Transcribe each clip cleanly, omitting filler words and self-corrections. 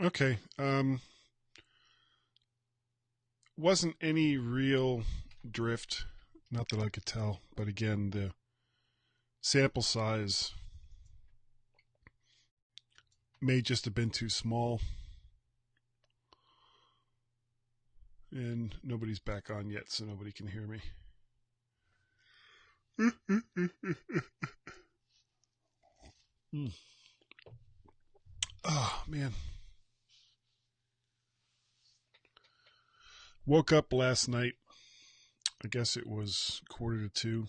Okay. Wasn't any real drift, not that I could tell. But again, the sample size may just have been too small, and nobody's back on yet, so nobody can hear me. Oh man, woke up last night. I guess it was 1:45.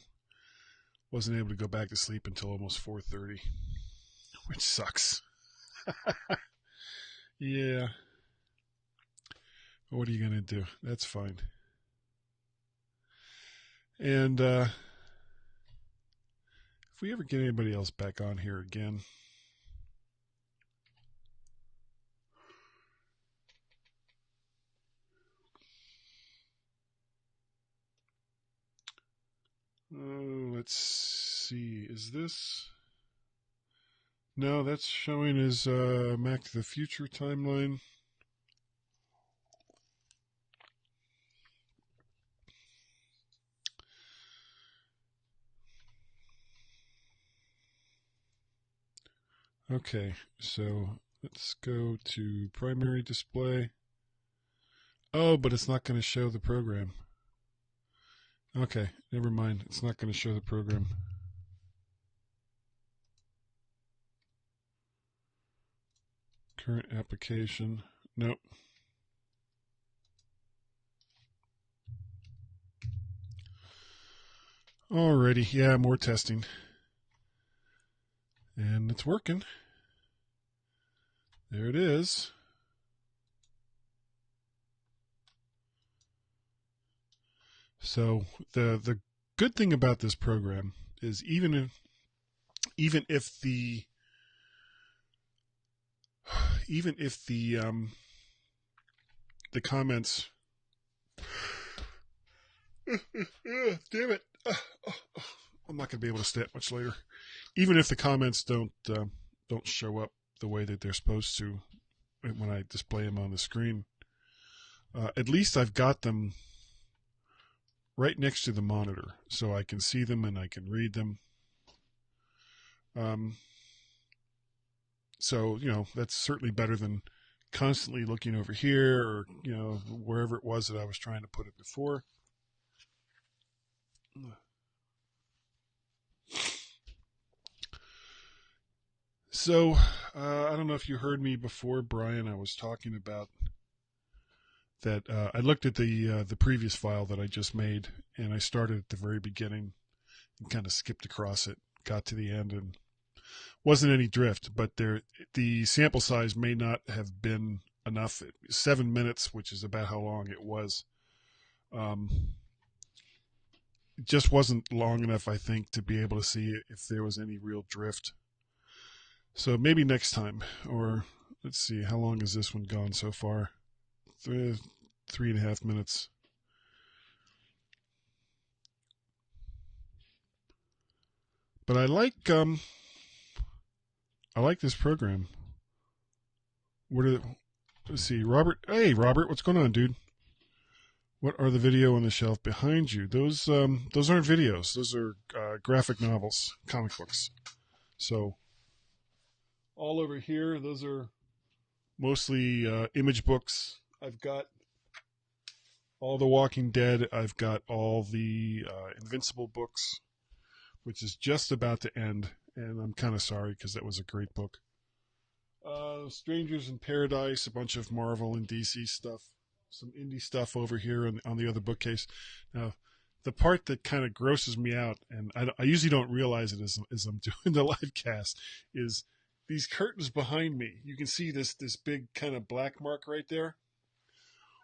Wasn't able to go back to sleep until almost 4:30, which sucks. Yeah. What are you gonna do? That's fine. And if we ever get anybody else back on here again, let's see. Is this? No, that's showing as Mac to the Future timeline. Okay, so let's go to primary display. Oh, but it's not going to show the program. Okay, never mind. It's not going to show the program. Current application. Nope. Alrighty, yeah, more testing. And it's working. There it is. So the good thing about this program is even if the comments damn it, I'm not going to be able to stay up much later. Even if the comments don't show up the way that they're supposed to when I display them on the screen, at least I've got them right next to the monitor, so I can see them and I can read them. Um, so that's certainly better than constantly looking over here or wherever it was that I was trying to put it before. So I don't know if you heard me before, Brian. I was talking about that. I looked at the previous file that I just made, and I started at the very beginning and kind of skipped across it, got to the end, and wasn't any drift. But the sample size may not have been enough. 7 minutes, which is about how long it was. Um, it just wasn't long enough, I think, to be able to see if there was any real drift. So maybe next time, or let's see, how long has this one gone so far? 3.5 minutes. But I like this program. What are let's see, Robert. Hey, Robert, what's going on, dude? What are the video on the shelf behind you? Those aren't videos. Those are graphic novels, comic books. So all over here, those are mostly image books. I've got all the Walking Dead. I've got all the Invincible books, which is just about to end, and I'm kind of sorry because that was a great book. Strangers in Paradise, a bunch of Marvel and DC stuff, some indie stuff over here on the other bookcase. Now, the part that kind of grosses me out, and I usually don't realize it as I'm doing the live cast, is these curtains behind me. You can see this big kind of black mark right there.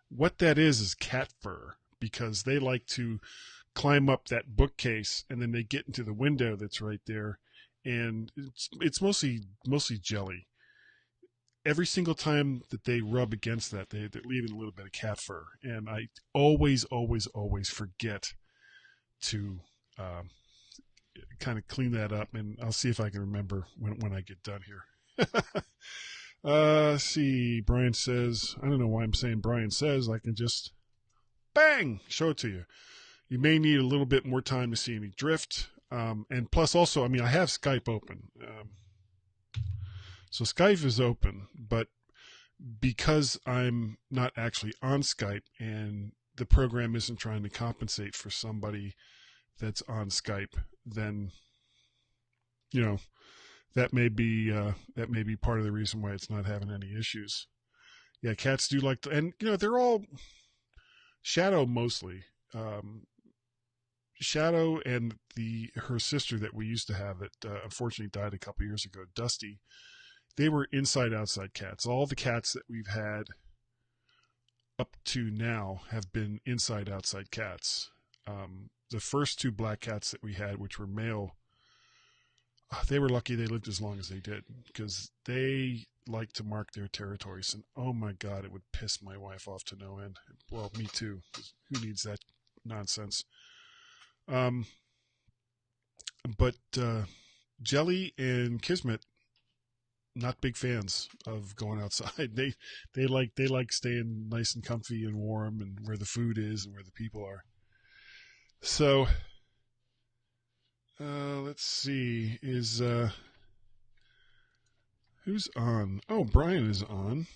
What that is cat fur, because they like to climb up that bookcase and then they get into the window that's right there, and it's mostly jelly. Every single time that they rub against that, they're leaving a little bit of cat fur, and I always forget to kind of clean that up, and I'll see if I can remember when I get done here. See, Brian says, I don't know why I'm saying Brian says. I can just, bang, show it to you. You may need a little bit more time to see any drift. And plus also, I mean, I have Skype open. So Skype is open, but because I'm not actually on Skype and the program isn't trying to compensate for somebody that's on Skype, then, that may be part of the reason why it's not having any issues. Yeah, cats do like to, and they're all Shadow mostly. Shadow and her sister that we used to have that unfortunately died a couple years ago, Dusty. They were inside-outside cats. All the cats that we've had up to now have been inside-outside cats. The first two black cats that we had, which were male, they were lucky they lived as long as they did because they like to mark their territories. And oh my God, it would piss my wife off to no end. Well, me too. Who needs that nonsense? But Jelly and Kismet, not big fans of going outside. They like staying nice and comfy and warm and where the food is and where the people are. So let's see, is who's on? Oh, Brian is on.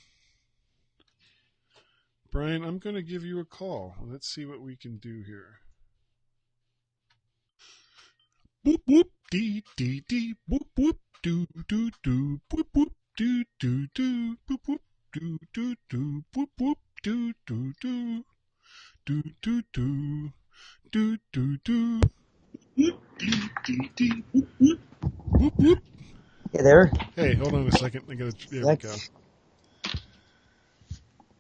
Brian, I'm going to give you a call. Let's see what we can do here. Boop boop dee dee dee boop boop do do do boop boop do do do boop boop do do do boop boop do do do do do do do do do whoop dee dee dee whoop whoop whoop whoop. Hey there. Hey, hold on a second. There we go.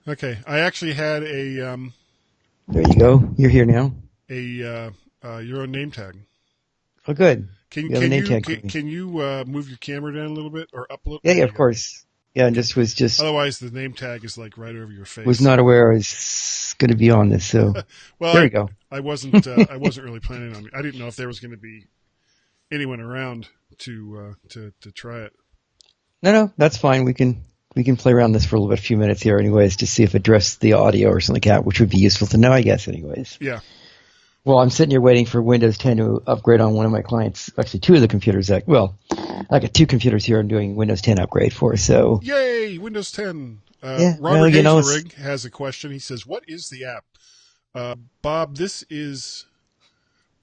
Okay, I actually had a There you go. You're here now. Your own name tag. Oh, good. Can you move your camera down a little bit or up a little? Yeah, of course. Yeah, and just Otherwise, the name tag is like right over your face. Was not aware I was going to be on this, so well, there you go. I wasn't really planning on it. I didn't know if there was going to be anyone around to try it. No, that's fine. We can play around this for a few minutes here, anyways, to see if it addressed the audio or something like that, which would be useful to know, I guess, anyways. Yeah. Well, I'm sitting here waiting for Windows 10 to upgrade on one of my clients. Actually, two of the computers. I got two computers here I'm doing Windows 10 upgrade for. So, yay, Windows 10. Yeah, Robert Hazelrig has a question. He says, "What is the app?" Bob, this is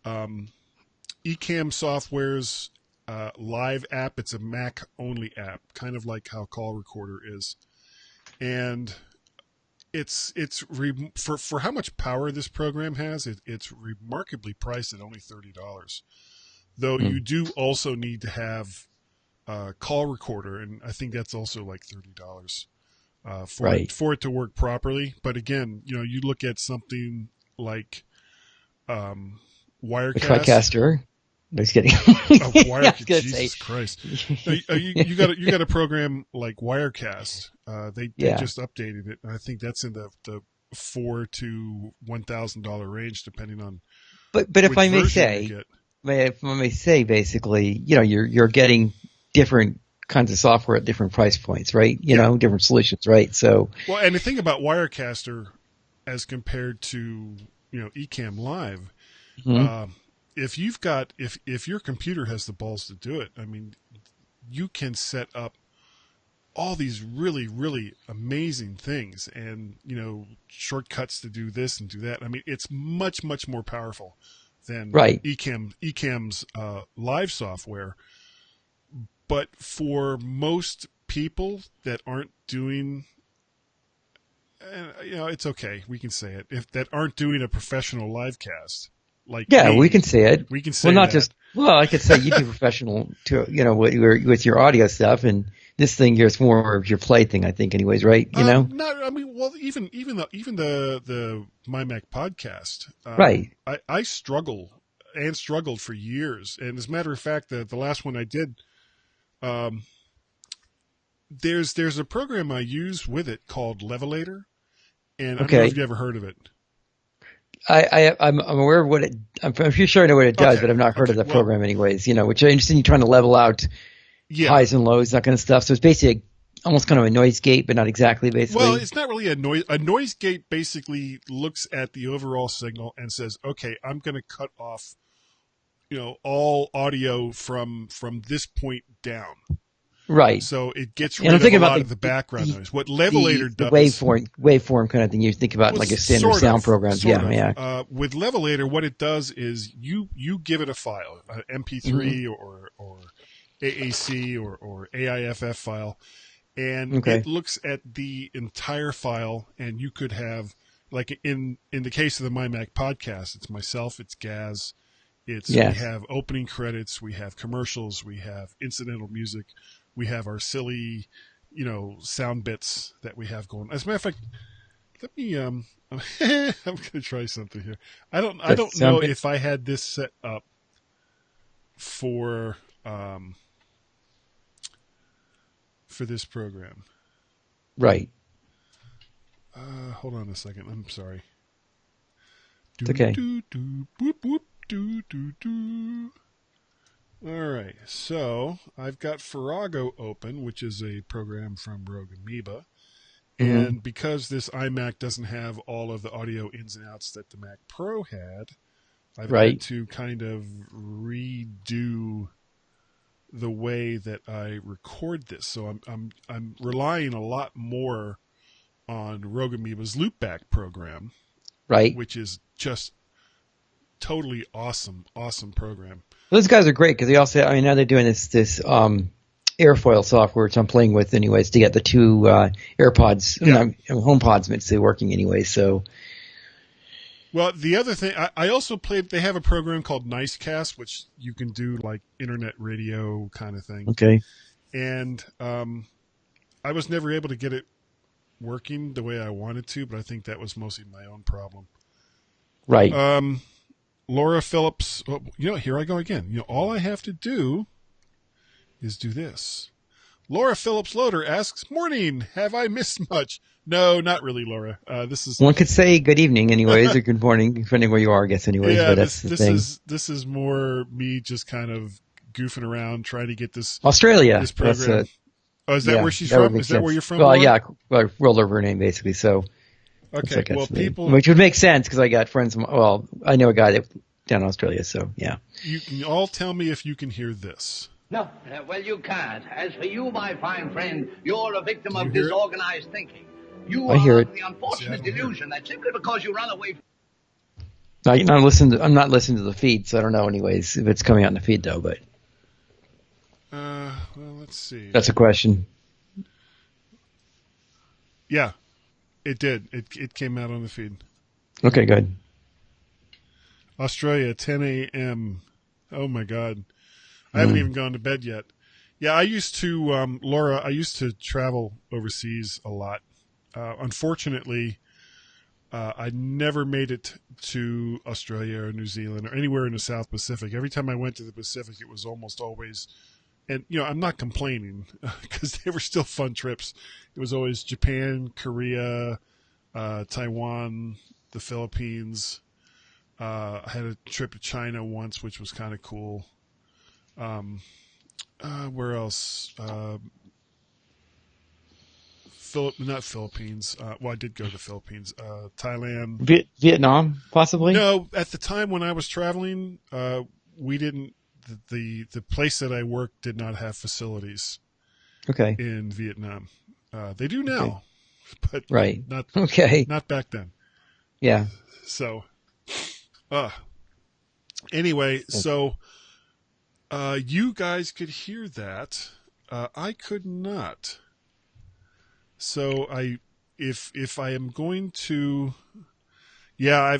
Ecamm Software's live app. It's a Mac-only app, kind of like how Call Recorder is, and it's for how much power this program has. It's remarkably priced at only $30. Though you do also need to have Call Recorder, and I think that's also like $30 for it to work properly. But again, you look at something like Wirecast. TriCaster. No, just kidding. Jesus Christ! You got a program like Wirecast. They just updated it. I think that's in the $4,000 to $1,000 range, depending on. But if I may say, basically, you're getting different kinds of software at different price points, right? You know, different solutions, right? So. Well, and the thing about Wirecaster, as compared to Ecamm Live. Mm-hmm. If your computer has the balls to do it, I mean, you can set up all these really, really amazing things and, shortcuts to do this and do that. I mean, it's much, much more powerful than Ecamm's live software. But for most people that aren't doing, it's okay. We can say it. That aren't doing a professional live cast. We can say it. We can say I could say you do professional to with your audio stuff, and this thing here is more of your play thing, I think, anyways, right? Even the My Mac podcast, right? I struggled for years, and as a matter of fact, the last one I did, there's a program I use with it called Levelator, and I don't know if you ever heard of it. I'm aware of what it. I'm pretty sure I know what it does, but I've not heard of the program, anyways. Which I understand you're trying to level out highs and lows, that kind of stuff. So it's basically almost kind of a noise gate, but not exactly, Well, basically. it's not really a noise. A noise gate basically looks at the overall signal and says, "Okay, I'm going to cut off, all audio from this point down." Right. So it gets And I'm rid of a thinking about lot of the background the noise. What Levelator the does, waveform kind of thing. You think about well, like a standard sort sound of, programs. sort Yeah, of. yeah. With Levelator, what it does is you give it a file, an Hmm. MP3 or AAC or AIFF file, and Okay. it looks at the entire file, and you could have, like in the case of the MyMac podcast, it's myself, it's Gaz, we Yes. have opening credits, we have commercials, we have incidental music, we have our silly, sound bits that we have going. As a matter of fact, let me I'm gonna try something here. I The don't know sound bit. if I had this set up for for this program. Right. Hold on a second. I'm sorry. It's Do okay. do do boop boop do do do. All right, so I've got Farrago open, which is a program from Rogue Amoeba, Hmm. and because this iMac doesn't have all of the audio ins and outs that the Mac Pro had, I've had Right. to kind of redo the way that I record this. So I'm relying a lot more on Rogue Amoeba's Loopback program, Right. which is just totally awesome program. Those guys are great because they also. I mean, now they're doing this airfoil software, which I'm playing with anyways, to get the two AirPods, Yeah. HomePods meant to say working anyway. So Well, the other thing, I also played. They have a program called Nicecast, which you can do like internet radio kind of thing. okay. And I was never able to get it working the way I wanted to, but I think that was mostly my own problem. Right. Laura Phillips, oh, here I go again. All I have to do is do this. Laura Phillips Loader asks, "Morning, have I missed much?" No, not really, Laura. This is One could say good evening, anyways, or good morning, depending where you are, I guess, anyways. yeah. But This that's the this thing. is this is more me just kind of goofing around trying to get Australia. this That's program. Oh, is that yeah. where she's That would from? make Is that where sense. you're from, Well, Laura? yeah. Well, rolled over her name basically. So looks Okay. like Well, that's the people, which would make sense because I got friends. Well, I know a guy that down in Australia. So yeah. you can all tell me if you can hear this. No, well, you can't. As for you, my fine friend, you're a victim Can you of hear it? disorganized thinking. You I hear are it. under the See, I unfortunate don't hear it. delusion that simply because you run away from I'm not listening to the feed, so I don't know. Anyways, if it's coming out in the feed though, but Well, let's see. that's a question. Yeah, it did. It came out on the feed. Okay, good. Australia, 10 a.m. Oh my God, I haven't even gone to bed yet. Yeah, I used to, Laura. I used to travel overseas a lot. Unfortunately, I never made it to Australia or New Zealand or anywhere in the South Pacific. Every time I went to the Pacific, it was almost always, and I'm not complaining because they were still fun trips. It was always Japan, Korea, Taiwan, the Philippines. I had a trip to China once, which was kind of cool. Where else? Not Philippines. Well, I did go to the Philippines. Thailand. Vietnam, possibly. No, at the time when I was traveling, we didn't. The place that I worked did not have facilities Okay. in Vietnam. They do Okay. now, but Right. not Okay. not back then. Yeah. So, anyway, so you guys could hear that. I could not. So if I am going to, yeah,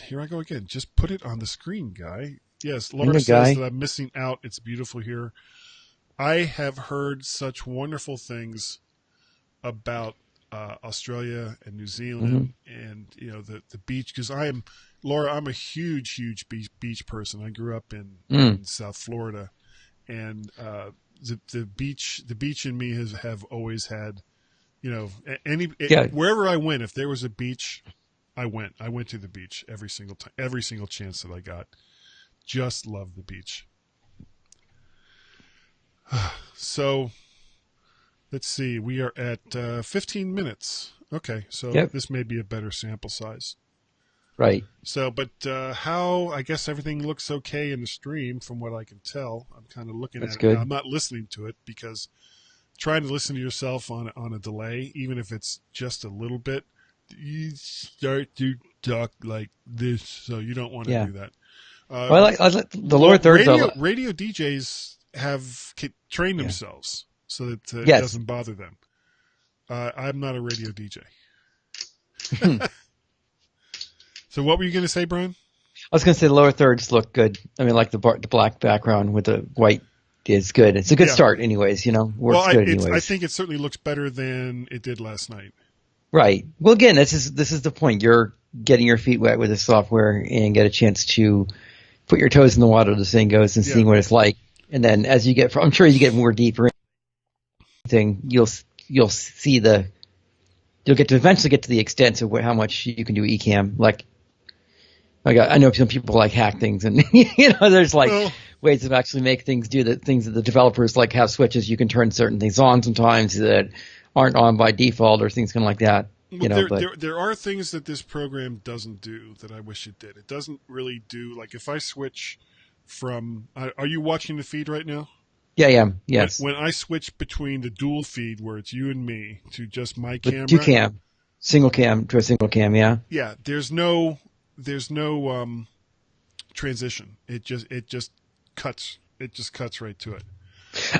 here I go again. Just put it on the screen, guy. Yes, And Laura the says guy. that I'm missing out. It's beautiful here. I have heard such wonderful things about Australia and New Hmm. Zealand, and the beach. Because Laura. I'm a huge beach person. I grew up in South Florida, and the beach in me have always had. Yeah. Wherever I went, if there was a beach, I went. I went to the beach every single time, every single chance that I got. Just love the beach. So Let's see. We are at 15 minutes. Okay, so Yep. this may be a better sample size. Right. So, but how? I guess everything looks okay in the stream, from what I can tell. I'm kind of looking That's at it good. now. I'm not listening to it because trying to listen to yourself on a delay, even if it's just a little bit, you start to talk like this. So you don't want to do that. Well, I like the lower thirds. Radio DJs have trained themselves so that it Yes. doesn't bother them. I'm not a radio DJ. So what were you going to say, Brian? I was going to say the lower thirds look good. I mean, like the black background with the white is good. It's a good start anyways, Works good anyways. I think it certainly looks better than it did last night. Right. Well, again, this is the point. You're getting your feet wet with the software and get a chance to put your toes in the water, the saying goes, and seeing what it's like. And then as you get, I'm sure you get more deeper thing, you'll see you'll eventually get to the extent of how much you can do eCam. Like I know some people like hack things, and there's ways of actually make things do the things that the developers like have switches. You can turn certain things on sometimes that aren't on by default or things kind of like that. There are things that this program doesn't do that I wish it did. It doesn't really do, like if I switch from, are you watching the feed right now? Yeah, I am. Yes. When I switch between the dual feed where it's you and me to just my camera. Two cam. Single cam to a single cam, yeah. Yeah, there's no transition. It just cuts right to it.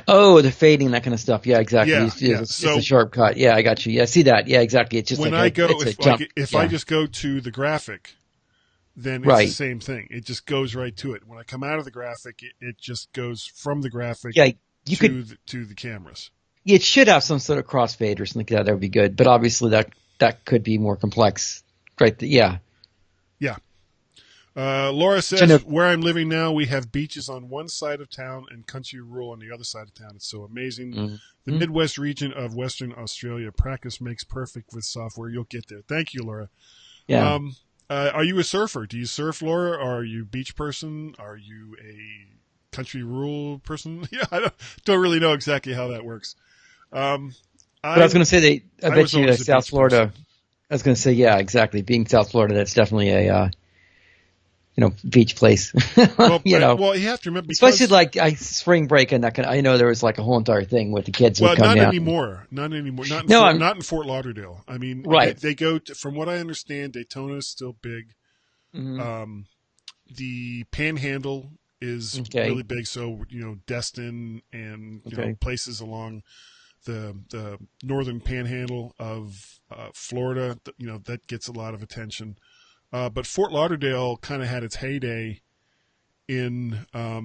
Oh, the fading, that kind of stuff. Yeah, exactly. Yeah, it's a sharp cut. Yeah, I got you. Yeah, see that. Yeah, exactly. It's just when I go, if I just go to the graphic, then it's the same thing. It just goes right to it. When I come out of the graphic, it just goes from the graphic to the cameras. It should have some sort of crossfade or something like that. That would be good. But obviously that could be more complex. Right. Yeah. Yeah. Laura says, where I'm living now, we have beaches on one side of town and country rural on the other side of town. It's so amazing. Mm-hmm. The Midwest region of Western Australia. Practice makes perfect with software. You'll get there. Thank you, Laura. Yeah. Are you a surfer? Do you surf, Laura? Are you a beach person? Are you a country rural person? Yeah, I don't really know exactly how that works. But I was going to say I bet you South Florida. Person. I was going to say, yeah, exactly. Being South Florida, that's definitely a beach place. Well, you have to remember, especially like spring break and that kind of, I know there was like a whole entire thing with the kids. Well, would come not down. anymore. Not anymore. Not in Fort Lauderdale. I mean, right. They go to, from what I understand, Daytona is still big. Mm-hmm. The Panhandle is really big. So Destin and places along the northern Panhandle of Florida, that gets a lot of attention. But Fort Lauderdale kind of had its heyday in, I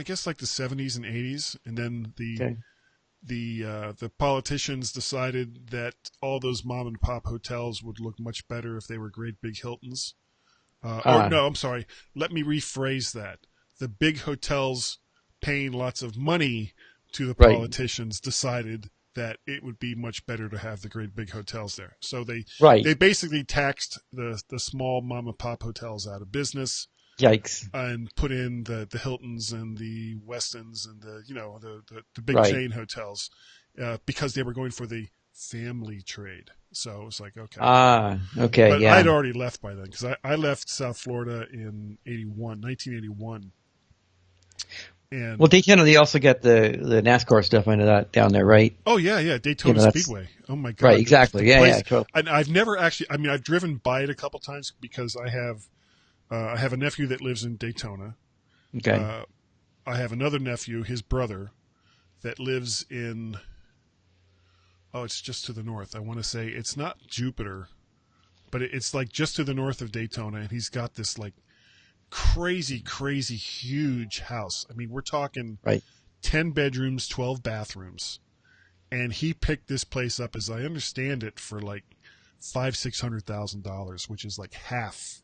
guess, like the 70s and 80s, and then the politicians decided that all those mom and pop hotels would look much better if they were great big Hiltons. No, I'm sorry. Let me rephrase that. The big hotels paying lots of money to the politicians decided that it would be much better to have the great big hotels there. So they basically taxed the small mom and pop hotels out of business. Yikes! And put in the Hiltons and the Westons and the big chain hotels because they were going for the family trade. So it was like, okay. Okay, but yeah. I'd already left by then because I left South Florida in 1981. And Daytona, they also get the NASCAR stuff into that down there, right? Oh, yeah. Daytona Speedway. Oh, my God. Right, exactly. Yeah. Cool. And I've never actually, I've driven by it a couple times because I have a nephew that lives in Daytona. Okay. I have another nephew, his brother, that lives in, it's just to the north. I want to say it's not Jupiter, but it's like just to the north of Daytona. And he's got this like crazy huge house. I mean, we're talking 10 bedrooms, 12 bathrooms, and he picked this place up, as I understand it, for like $500,000-$600,000, which is like half,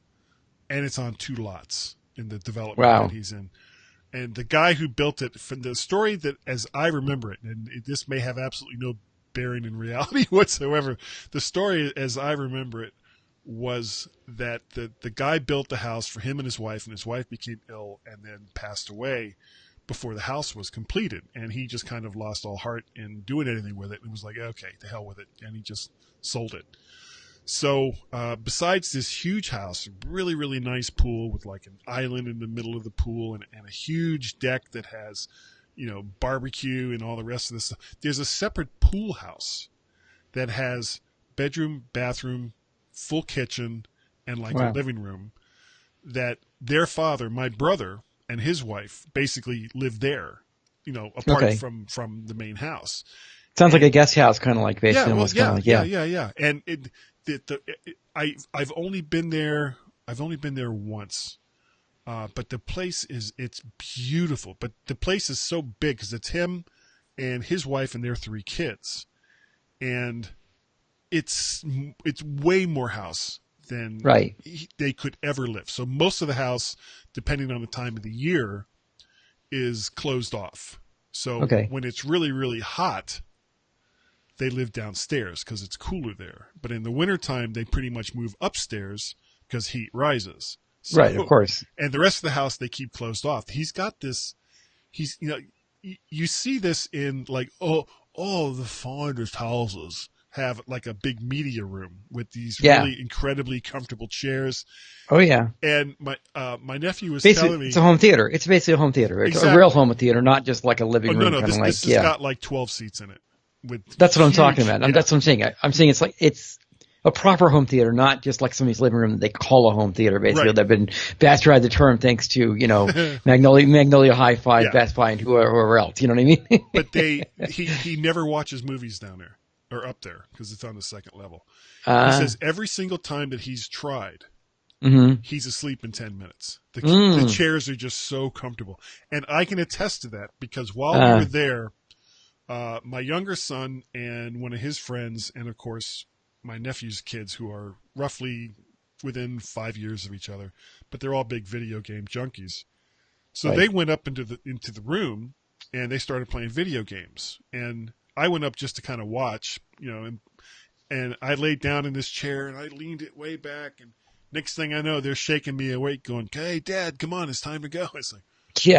and it's on 2 lots in the development that he's in. And the guy who built it, from the story that as I remember it, and this may have absolutely no bearing in reality whatsoever, the story as I remember it was that the guy built the house for him and his wife became ill and then passed away. before the house was completed, and he just kind of lost all heart in doing anything with it and was like, okay, to hell with it, and he just sold it. So besides this huge house, really, really nice pool with like an island in the middle of the pool and a huge deck that has, barbecue and all the rest of this stuff, there's a separate pool house that has bedroom, bathroom, full kitchen, and like a living room that their father, my brother, and his wife basically lived there, apart from the main house. Sounds like a guest house, kind of like basically. Yeah. And I've only been there once, but the place it's beautiful. But the place is so big because it's him and his wife and their 3 kids, and it's way more house than they could ever live. So most of the house, depending on the time of the year, is closed off. So when it's really, really hot, they live downstairs because it's cooler there. But in the wintertime, they pretty much move upstairs because heat rises. So, right, of course. And the rest of the house, they keep closed off. He's got this, you see this in like, all the finest houses have like a big media room with these really incredibly comfortable chairs. Oh yeah. And my nephew was basically, telling me it's a home theater. It's basically a home theater. It's a real home theater, not just like a living room. No, this has got like 12 seats in it. That's what I'm talking about. That's what I'm saying. I'm saying it's a proper home theater, not just like somebody's living room that they call a home theater. Basically, they've been bastardized the term thanks to Magnolia Hi-Fi, Best Buy, and whoever else. You know what I mean? But he never watches movies down there or up there because it's on the second level. He says every single time that he's tried, he's asleep in 10 minutes. The chairs are just so comfortable, and I can attest to that because while we were there. My younger son and one of his friends, and of course my nephew's kids, who are roughly within 5 years of each other, but they're all big video game junkies. So they went up into the room and they started playing video games. And I went up just to kind of watch, and I laid down in this chair and I leaned it way back. And next thing I know, they're shaking me awake, going, "Hey, Dad, come on, it's time to go." It's like,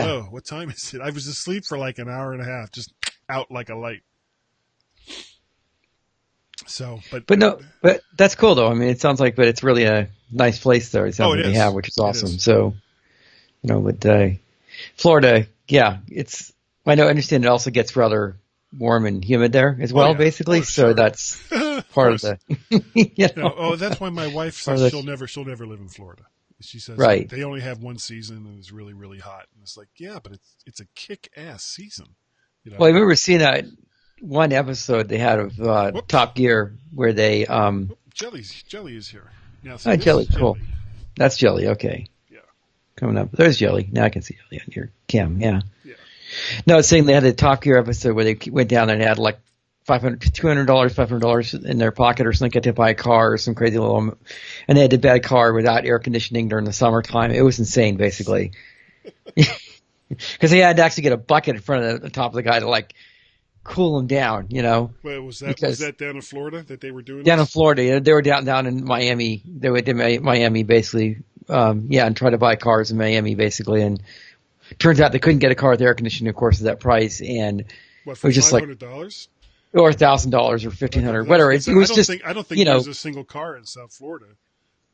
"Oh, what time is it?" I was asleep for like an hour and a half, just out like a light. So, but that's cool though. I mean, it sounds like, but it's really a nice place there. It sounds like they have, which is awesome. So, but Florida, I understand it also gets rather warm and humid there as well, basically. So that's part of the. That's why my wife says she'll never live in Florida. She says they only have one season and it's really, really hot. And it's like, but it's a kick-ass season. Well, I remember seeing that one episode they had of Top Gear where they Jelly is here. Now, Jelly, cool. That's Jelly, okay. Yeah. Coming up. There's Jelly. Now I can see Jelly on your cam, yeah. No, I was saying they had a Top Gear episode where they went down there and had like $500 in their pocket or something to buy a car or some crazy little, and they had to buy a car without air conditioning during the summertime. It was insane, basically. Because they had to actually get a bucket in front of the top of the guy to like cool him down, Well, was that down in Florida that they were doing? Down in Florida, they were down in Miami. They went to Miami basically, and try to buy cars in Miami basically. And turns out they couldn't get a car with air conditioning, of course, at that price. And for it was just $500? Or $1,000 or $1,500, whatever. It was just. I don't think there's a single car in South Florida.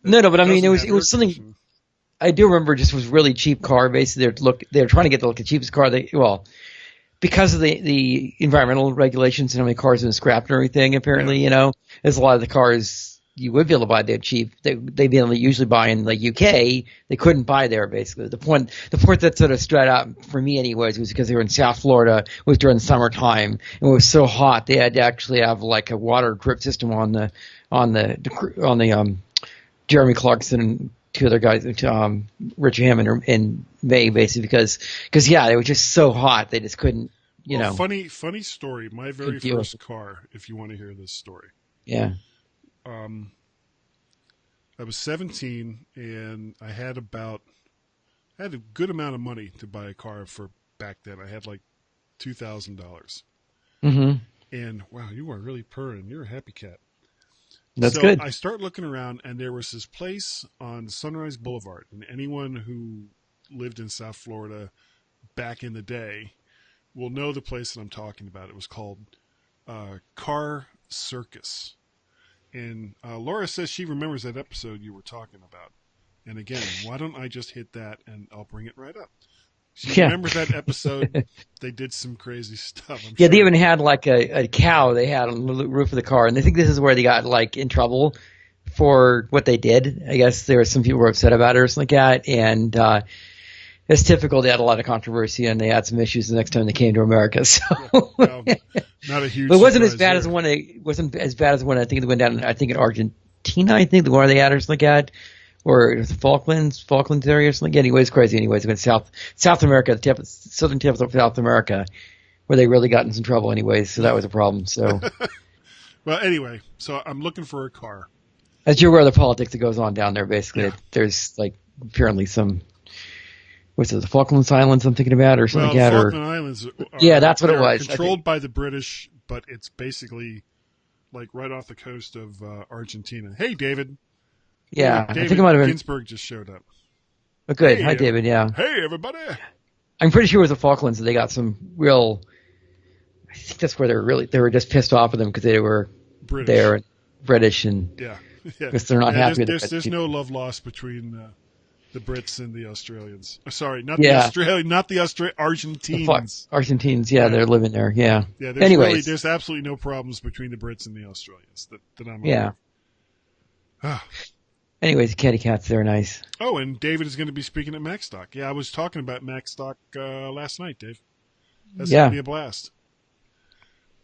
No, but I mean, it was something. I do remember just was really cheap car. Basically, they were trying to get the cheapest car. Because of the environmental regulations and how many cars have been scrapped and everything. Apparently, there's a lot of the cars you would be able to buy. They're cheap. They'd be able to usually buy in the UK. They couldn't buy there. Basically, the point that sort of stood out for me, anyways, was because they were in South Florida. It was during the summertime and it was so hot they had to actually have like a water drip system on the Jeremy Clarkson and two other guys, Richard Hammond and May, basically because they were just so hot they just couldn't, Funny story. My very first car, if you want to hear this story. Yeah. I was 17 and I had a good amount of money to buy a car for back then. I had like $2,000. Mm-hmm. And wow, you are really purring. You're a happy cat. That's good. I start looking around, and there was this place on Sunrise Boulevard, and anyone who lived in South Florida back in the day will know the place that I'm talking about. It was called Car Circus. And Laura says she remembers that episode you were talking about. And again, why don't I just hit that and I'll bring it right up. She remembers that episode. They did some crazy stuff. I'm sure. They even had like a cow they had on the roof of the car. And I think this is where they got like in trouble for what they did. I guess there were some people who were upset about it or something like that. And it's typical. They had a lot of controversy and they had some issues the next time they came to America. So well, not a huge. But it wasn't as bad there. as the one. It wasn't as bad as the one I think they went down. I think in Argentina. I think the one they had or something like that. Or the Falklands area or something. Anyways, crazy. Anyways, it went South America, the southern tip of South America, where they really got in some trouble. Anyways, so that was a problem. So, well, anyway, so I'm looking for a car. As you're aware of the politics that goes on down there, basically, there's like apparently some. What's it? The Falklands Islands? I'm thinking about, or something like that. The Falkland Islands. That's what it was. Controlled by the British, but it's basically like right off the coast of Argentina. Hey, David. Yeah, David I think it might have been. Ginsburg just showed up. Oh, good. Hey, Hi, David. Yeah. Hey, everybody. I'm pretty sure it was the Falklands that they got some real. I think that's where they were just pissed off with them because they were British and because they're not happy with it. There's no love lost between the Brits and the Australians. Sorry, not the Australians, not the Argentines. Argentines, they're living there. Yeah. Yeah. There's absolutely no problems between the Brits and the Australians that I'm aware of. Anyways, Catty Cats, they're nice. Oh, and David is going to be speaking at MacStock. Yeah, I was talking about MacStock last night, Dave. That's going to be a blast.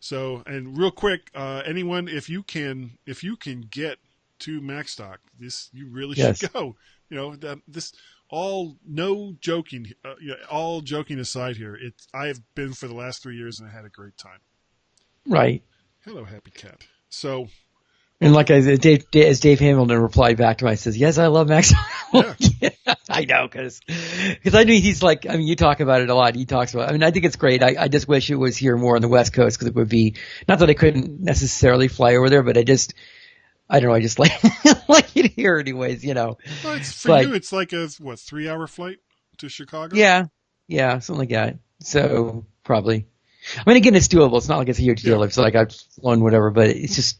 So, and real quick, anyone, if you can get to MacStock, you really should go. You know, all joking aside here. I have been for the last 3 years and I had a great time. Right. Hello, Happy Cat. So. And like as Dave Hamilton replied back to me, I says, "Yes, I love Max." Yeah. I know, because I knew he's like. I mean, you talk about it a lot. He talks about. I mean, I think it's great. I just wish it was here more on the West Coast because it would be not that I couldn't necessarily fly over there, but I don't know. I just like like it here, anyways. You know. Well, you. It's like a 3-hour flight to Chicago. Yeah, something like that. So probably. I mean, again, it's doable. It's not like it's a huge deal. It's like I've flown whatever, but it's just.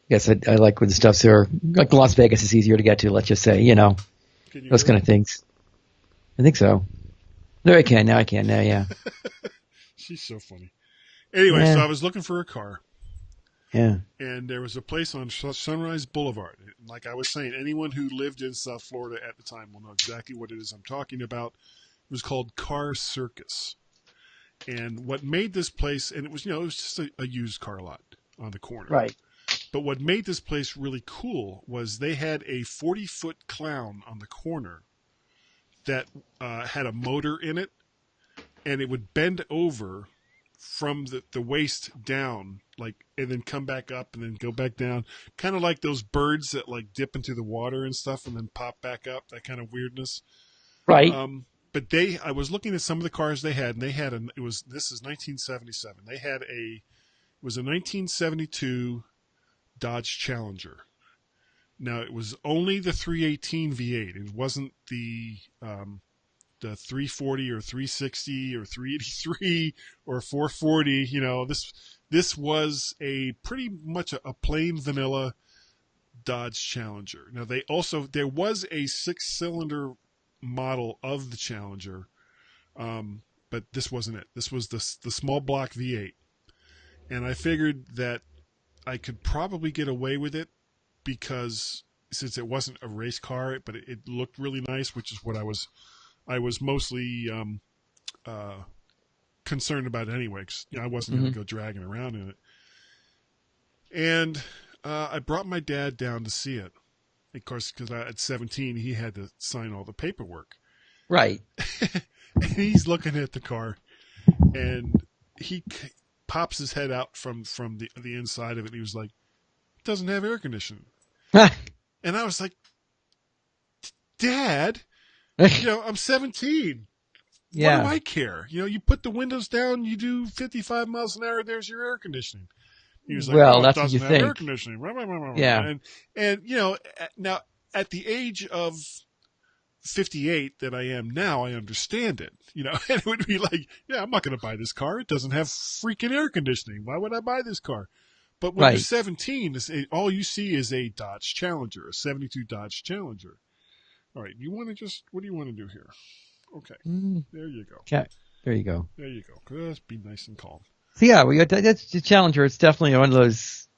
Yes, I like when the stuff's there. Like Las Vegas is easier to get to, let's just say, those kind of things. I think so. There I can. Now I can. Now, yeah. She's so funny. Anyway, so I was looking for a car. Yeah. And there was a place on Sunrise Boulevard. Like I was saying, anyone who lived in South Florida at the time will know exactly what it is I'm talking about. It was called Car Circus. And what made this place, and it was just a used car lot on the corner. Right. But what made this place really cool was they had a 40-foot clown on the corner that had a motor in it, and it would bend over from the waist down, and then come back up and then go back down, kind of like those birds that dip into the water and stuff and then pop back up. That kind of weirdness. Right. But I was looking at some of the cars they had, and they had this is 1977. It was a 1972. Dodge Challenger. Now it was only the 318 V8. It wasn't the 340 or 360 or 383 or 440. This was a pretty much a plain vanilla Dodge Challenger. Now there was a 6-cylinder model of the Challenger, but this wasn't it. This was the small block V8, and I figured that I could probably get away with it because since it wasn't a race car, but it looked really nice, which is what I was mostly concerned about anyway, because I wasn't going to go dragging around in it. And I brought my dad down to see it. Of course, because at 17, he had to sign all the paperwork. Right. And he's looking at the car, and he pops his head out from the inside of it. And he was like, "It doesn't have air conditioning." And I was like, "Dad, I'm 17. Yeah. What do I care? You put the windows down, you do 55 miles an hour, there's your air conditioning." He was like, "Well, it that's what you have think." Air conditioning. Yeah. And now at the age of 58 than I am now, I understand it. You know, and it would be like, yeah, I'm not going to buy this car. It doesn't have freaking air conditioning. Why would I buy this car? But when you're 17, all you see is a Dodge Challenger, a 72 Dodge Challenger. All right, what do you want to do here? Okay, there you go. Okay, there you go. There you go. Just be nice and calm. So yeah, that's the Challenger. It's definitely one of those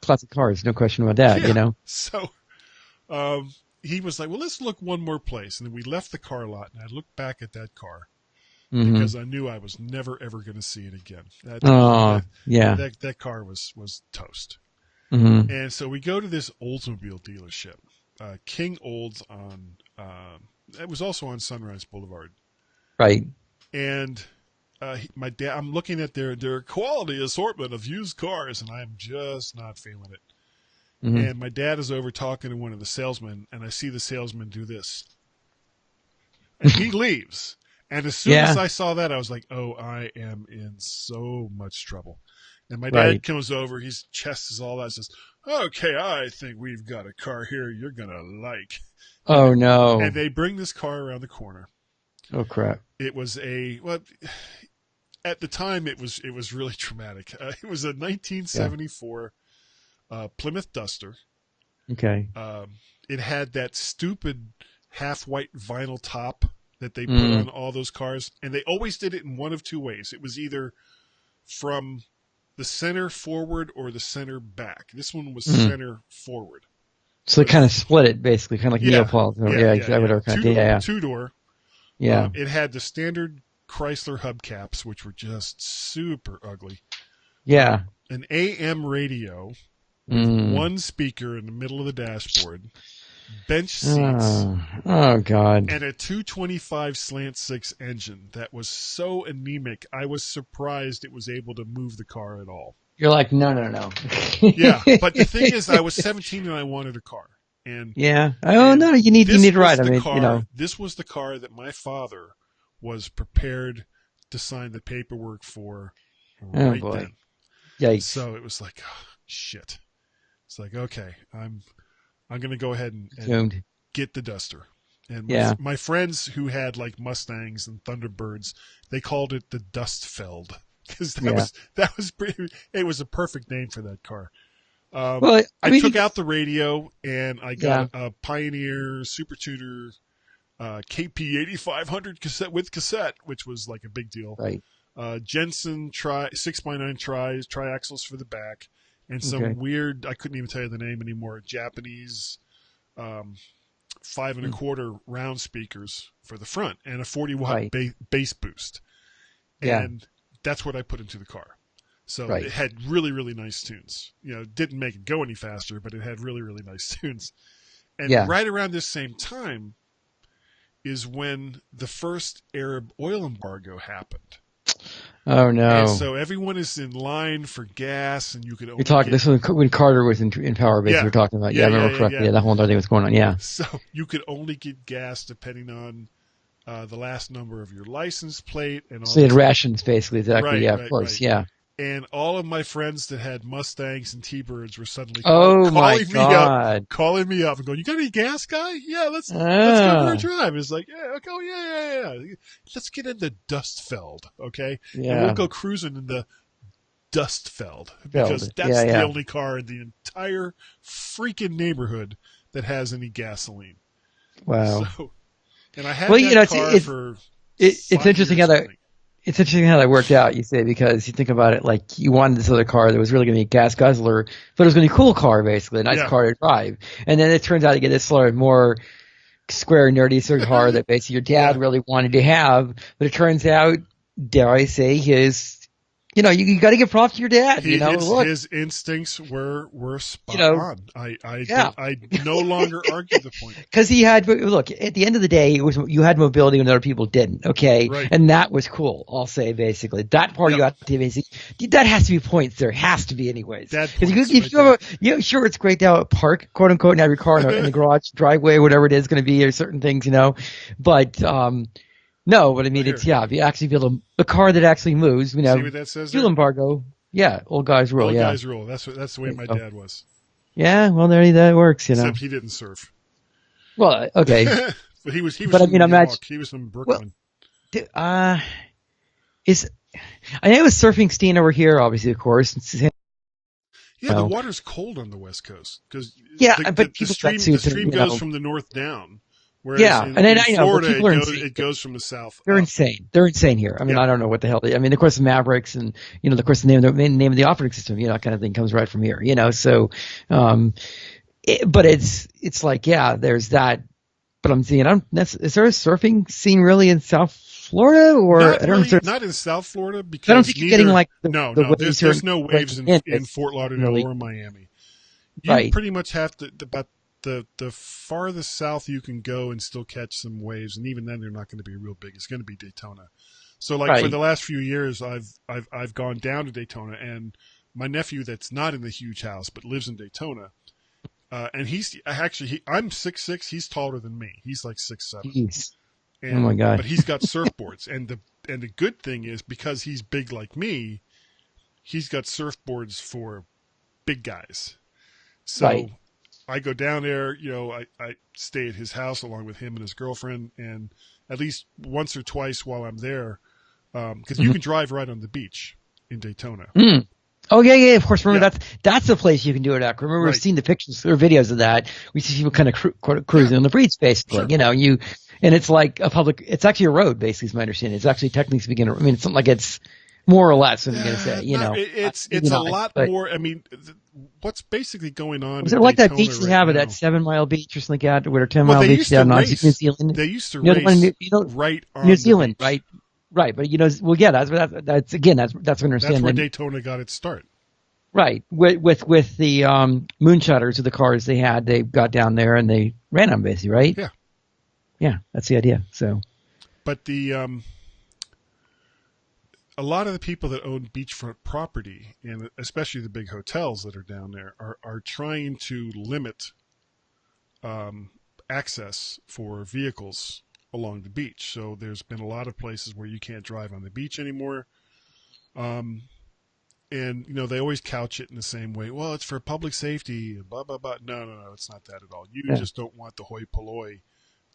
classic cars, no question about that. Yeah. You know. So, he was like, "Well, let's look one more place," and then we left the car lot, and I looked back at that car because I knew I was never ever going to see it again. That car was toast. Mm-hmm. And so we go to this Oldsmobile dealership, King Olds on. It was also on Sunrise Boulevard. Right. And my dad, I'm looking at their quality assortment of used cars, and I'm just not feeling it. Mm-hmm. And my dad is over talking to one of the salesmen, and I see the salesman do this. And he leaves. And as soon as I saw that, I was like, oh, I am in so much trouble. And my dad comes over, his chest is all that, says, okay, I think we've got a car here you're going to like. Oh, no. And they bring this car around the corner. Oh, crap. It was at the time, it was really traumatic. It was a 1974 Plymouth Duster. Okay. It had that stupid half-white vinyl top that they put on all those cars, and they always did it in one of two ways. It was either from the center forward or the center back. This one was center forward. So they kind of split it, basically, kind of like Neopol. Two-door. Yeah. It had the standard Chrysler hubcaps, which were just super ugly. Yeah. An AM radio with one speaker in the middle of the dashboard, bench seats, oh God, and a 225 slant 6 engine that was so anemic, I was surprised it was able to move the car at all. You're like, no. Yeah, but the thing is, I was 17 and I wanted a car. And no, you need to ride. This was the car that my father was prepared to sign the paperwork for right then. Yikes. So it was like, oh, shit. It's like, okay, I'm going to go ahead and get the Duster. And my friends who had like Mustangs and Thunderbirds, they called it the Dustfeld because it was a perfect name for that car. I took out the radio and I got a Pioneer Super Tuner KP 8500 cassette with cassette, which was like a big deal. Right. Jensen 6x9 triaxles for the back, and some weird, I couldn't even tell you the name anymore, Japanese 5 1/4 round speakers for the front, and a 40-watt bass boost. And that's what I put into the car. So it had really, really nice tunes. You know, it didn't make it go any faster, but it had really, really nice tunes. And right around this same time is when the first Arab oil embargo happened. Oh no! And so everyone is in line for gas, and you could only this was when Carter was in power, basically. We're talking about. I remember correctly. Yeah, that whole other thing was going on. Yeah. So you could only get gas depending on the last number of your license plate and all. So you had rations, basically. Exactly. Of course. Right. Yeah. And all of my friends that had Mustangs and T-Birds were suddenly calling me up and going, "You got any gas, guy? Yeah, let's go for a drive." It's like, yeah. Let's get in the Dustfeld, okay? Yeah. And we'll go cruising in the Dustfeld because that's the only car in the entire freaking neighborhood that has any gasoline. Wow. So, and I had that car for. It's interesting how that. It's interesting how that worked out, you say, because you think about it, like you wanted this other car that was really going to be a gas guzzler, but it was going to be a cool car, basically, a nice car to drive. And then it turns out to get this sort of more square, nerdy sort of car that basically your dad really wanted to have, but it turns out, dare I say, you got to give props to your dad. His instincts were spot on. I no longer argue the point because he had. Look, at the end of the day, you had mobility when other people didn't. Okay, and that was cool. I'll say basically that part you got to basically that has to be points. There has to be anyways. Sure, it's great to have a park, quote unquote, and have your car in the garage, driveway, whatever it is going to be, or certain things, but. No, but I mean, if you actually feel a car that actually moves, See what that says fuel embargo. Yeah, old guys rule. Old guys rule. That's the way my dad was. Yeah, well, that works, Except he didn't surf. Well, okay. But he was But from I New imagine, York. He was from well, Brooklyn. is I know it's surfing scene over here, obviously, of course. Yeah, the water's cold on the West Coast because yeah, but the people got stream suits, goes from the north down, whereas yeah, in, and then in I know, but Florida people are insane. it goes from the south They're up. insane. They're insane here. I mean, Yeah. I don't know what the hell. I mean, of course, the Mavericks and of course, the name of the operating system, that kind of thing comes right from here. So, but it's like, yeah, there's that. But I'm seeing, is there a surfing scene really in South Florida, or Not I don't really, know? not in South Florida because I don't think you're getting like the waves there's here no waves in Fort Lauderdale really, or Miami. You right. pretty much have to about the farthest south you can go and still catch some waves, and even then they're not going to be real big. It's going to be Daytona. So like for the last few years, I've gone down to Daytona, and my nephew that's not in the huge house but lives in Daytona, and I'm 6'6", he's taller than me. He's like 6'7". Jeez. And, oh my God! But he's got surfboards, and the good thing is because he's big like me, he's got surfboards for big guys. So I go down there, I stay at his house along with him and his girlfriend, and at least once or twice while I'm there, because you can drive right on the beach in Daytona. Mm. Oh yeah, of course. Remember that's the place you can do it at. Remember, we've seen the pictures or videos of that. We see people kind of cruising on the beach, basically. Sure. And it's like it's actually a road, basically, is my understanding. It's actually technically speaking, I mean, it's something like it's more or less, what I'm going to say, It's a lot more, I mean, what's basically going on was in it like Daytona that beach they right have, now, that 7 Mile beach or something like that, or 10 Mile beach down in New Zealand? They used to the race one right on New Zealand, the beach. Right. But, well, yeah, that's what I understand. That's where Daytona got its start. Right. With the moonshiners of the cars they got down there and they ran them, basically, right? Yeah. Yeah, that's the idea. So, but a lot of the people that own beachfront property, and especially the big hotels that are down there, are trying to limit access for vehicles along the beach. So there's been a lot of places where you can't drive on the beach anymore. And they always couch it in the same way. Well, it's for public safety, blah blah blah. No, it's not that at all. You just don't want the hoi polloi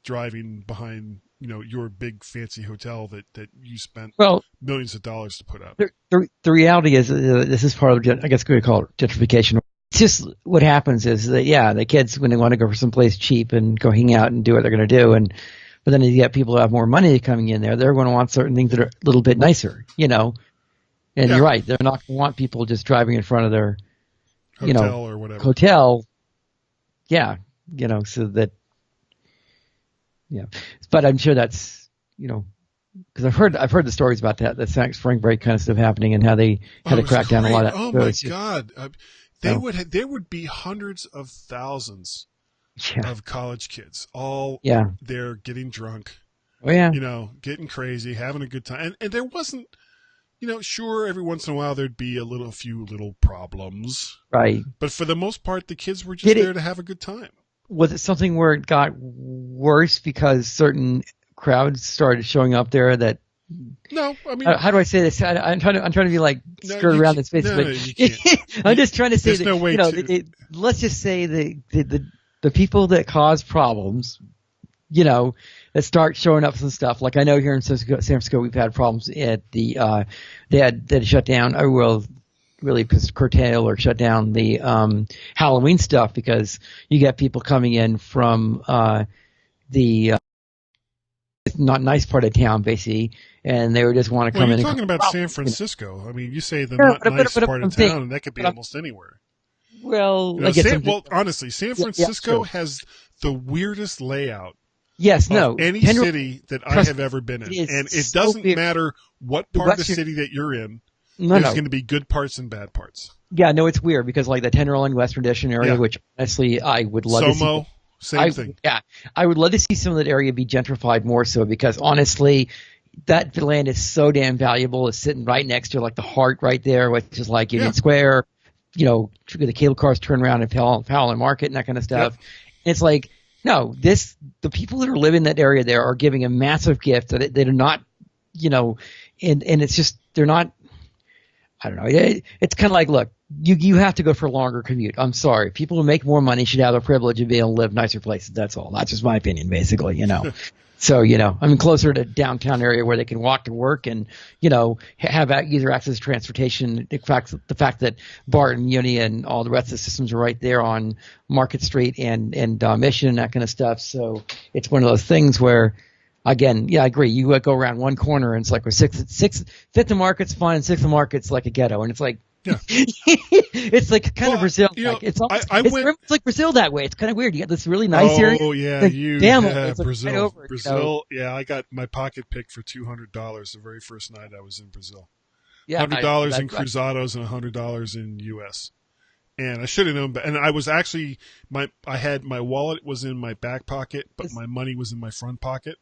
driving behind, your big fancy hotel that you spent millions of dollars to put up. The reality is, this is part of, I guess we could call it gentrification. It's just what happens is that, the kids, when they want to go for someplace cheap and go hang out and do what they're going to do, but then you get people who have more money coming in there, they're going to want certain things that are a little bit nicer, And you're right, they're not going to want people just driving in front of their hotel or whatever. Hotel, so that. Yeah, but I'm sure that's because I've heard the stories about that spring break kind of stuff happening and how they had to crack down a lot of. Oh my God, there would be hundreds of thousands of college kids all there getting drunk. Oh yeah, getting crazy, having a good time, and there wasn't. Sure, every once in a while there'd be a few little problems, right? But for the most part, the kids were just there to have a good time. Was it something where it got worse because certain crowds started showing up there that? No, I mean, how do I say this? I'm trying to be like skirt around this space, but I'm just trying to say that. No way let's just say the people that cause problems, that start showing up some stuff. Like I know here in San Francisco, we've had problems at the they had shut down. Really curtail or shut down the Halloween stuff because you get people coming in from the not nice part of town, basically, and they would just want to come in. You're talking about San Francisco. I mean, you say the not nice part of town, and that could be almost anywhere. Well, honestly, San Francisco has the weirdest layout. Yes, no. Any city that I have ever been in, and it doesn't matter what part of the city that you're in. There's going to be good parts and bad parts. Yeah, no, it's weird because like the Tenderloin Western Addition area, which honestly I would love to see. Same thing. Yeah, I would love to see some of that area be gentrified more so because honestly, that land is so damn valuable. It's sitting right next to like the heart right there, which is like Union Square. The cable cars turn around at Powell and Market and that kind of stuff. Yep. And it's like, no, the people that are living in that area there are giving a massive gift that they're not, and it's just they're not. I don't know. It's kind of like, look, you have to go for a longer commute. I'm sorry. People who make more money should have the privilege of being able to live nicer places. That's all. That's just my opinion, basically, So, I'm closer to downtown area where they can walk to work and, have easier access to transportation. In fact, the fact that BART and Muni and all the rest of the systems are right there on Market Street and Mission and that kind of stuff. So it's one of those things where, again, yeah, I agree. You go around one corner and it's like, fifth and Market's fine and sixth and Market's like a ghetto. And it's like, Yeah. it's like kind of Brazil. It's like Brazil that way. It's kind of weird. You get this really nice area. Oh yeah, like, damn yeah, Brazil. Right over, Brazil. Yeah, I got my pocket picked for $200 the very first night I was in Brazil. Yeah, $100 in cruzados and $100 in US. And I should have known. And I was actually my wallet was in my back pocket, but my money was in my front pocket.